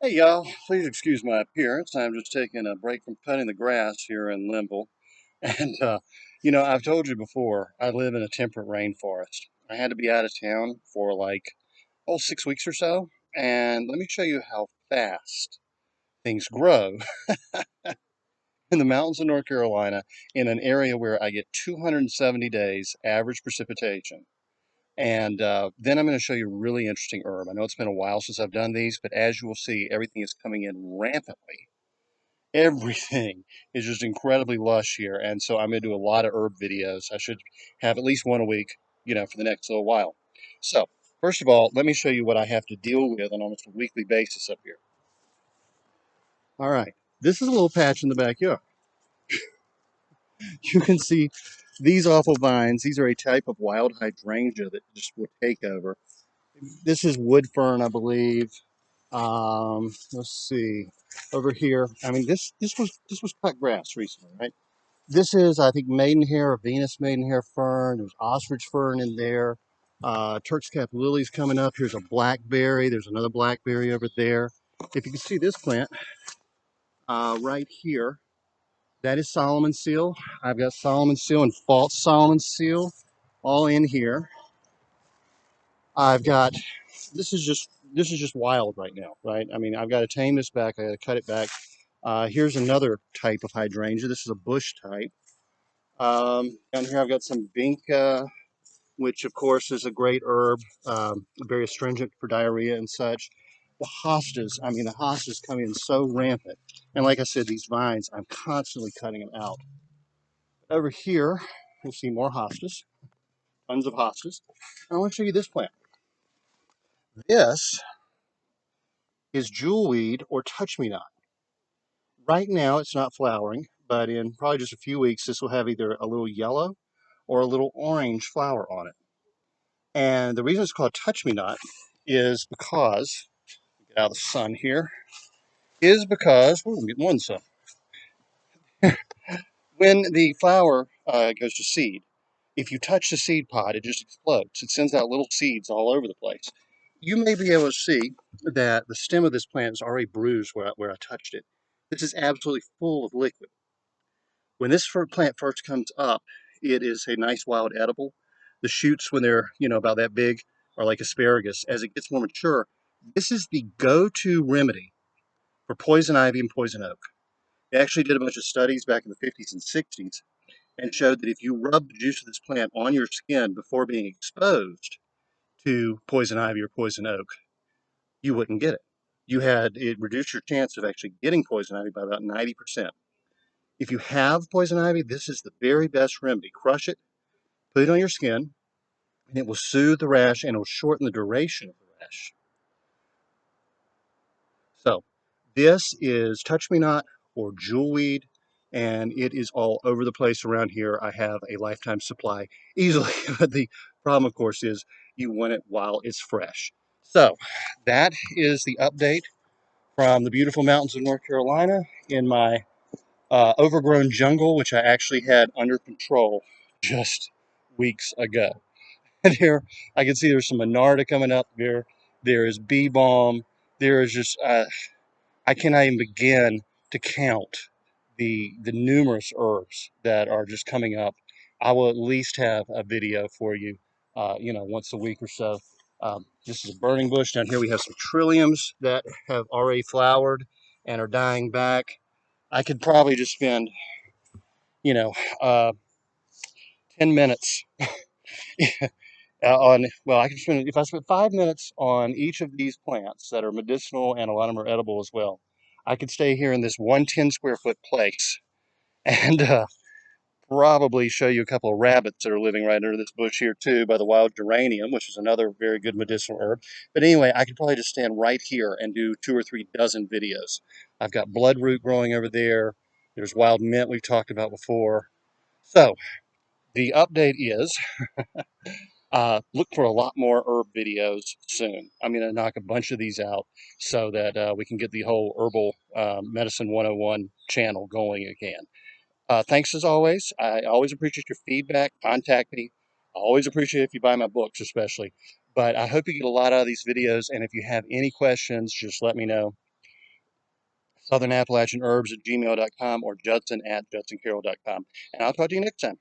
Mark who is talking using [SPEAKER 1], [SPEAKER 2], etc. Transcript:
[SPEAKER 1] Hey y'all, please excuse my appearance. I'm just taking a break from cutting the grass here in Linville. And I've told you before, I live in a temperate rainforest. I had to be out of town for like, 6 weeks or so. And let me show you how fast things grow in the mountains of North Carolina in an area where I get 270 days average precipitation. And then I'm going to show you a really interesting herb. I know it's been a while since I've done these, but as you will see, everything is coming in rampantly. Everything is just incredibly lush here. And so I'm going to do a lot of herb videos. I should have at least one a week, for the next little while. So, first of all, let me show you what I have to deal with on almost a weekly basis up here. All right. This is a little patch in the backyard. You can see these awful vines. These are a type of wild hydrangea that just will take over. This is wood fern, I believe. Let's see. Over here, I mean, this was cut grass recently, right? This is, I think, maidenhair or Venus maidenhair fern. There's ostrich fern in there. Turk's cap lily's coming up. Here's a blackberry. There's another blackberry over there. If you can see this plant right here, that is Solomon seal. I've got Solomon seal and false Solomon seal all in here. I've got this is just wild right now, right? I mean, I've got to tame this back. I got to cut it back. Here's another type of hydrangea. This is a bush type. Down here I've got some vinca, which of course is a great herb, very astringent for diarrhea and such. The hostas, I mean, the hostas come in so rampant. And like I said, these vines, I'm constantly cutting them out. Over here, you'll see more hostas, tons of hostas. And I want to show you this plant. This is jewelweed or touch-me-not. Right now, it's not flowering, but in probably just a few weeks, this will have either a little yellow or a little orange flower on it. And the reason it's called touch me not is because, get out of the sun here, is because, I'm getting one sun. When the flower goes to seed, if you touch the seed pod, it just explodes. It sends out little seeds all over the place. You may be able to see that the stem of this plant is already bruised where I touched it. This is absolutely full of liquid. When this plant first comes up, it is a nice wild edible. The shoots, when they're, about that big, are like asparagus. As it gets more mature, this is the go-to remedy for poison ivy and poison oak. They actually did a bunch of studies back in the 50s and 60s and showed that if you rub the juice of this plant on your skin before being exposed to poison ivy or poison oak, you wouldn't get it. It reduced your chance of actually getting poison ivy by about 90%. If you have poison ivy, this is the very best remedy. Crush it, put it on your skin, and it will soothe the rash and it will shorten the duration of the rash. So, this is Touch Me Not or Jewelweed, and it is all over the place around here. I have a lifetime supply easily, but the problem, of course, is you want it while it's fresh. So, that is the update from the beautiful mountains of North Carolina in my overgrown jungle, which I actually had under control just weeks ago. And here I can see there's some Monarda coming up there. There is bee balm. There is just I cannot even begin to count the numerous herbs that are just coming up. I will at least have a video for you, once a week or so. This is a burning bush. Down here we have some trilliums that have already flowered and are dying back. I could probably just spend, you know, uh, 10 minutes I can spend, if I spend 5 minutes on each of these plants that are medicinal and a lot of them are edible as well, I could stay here in this 110 square foot place and probably show you a couple of rabbits that are living right under this bush here too by the wild geranium, which is another very good medicinal herb. But anyway, I could probably just stand right here and do 2 or 3 dozen videos. I've got bloodroot growing over there. There's wild mint we've talked about before. So the update is look for a lot more herb videos soon. I'm going to knock a bunch of these out so that we can get the whole herbal medicine 101 channel going again. Thanks as always. I always appreciate your feedback. Contact me. I always appreciate if you buy my books, especially. But I hope you get a lot out of these videos. And if you have any questions, just let me know. Southern Appalachian Herbs at gmail.com or Judson at judsoncarroll.com. And I'll talk to you next time.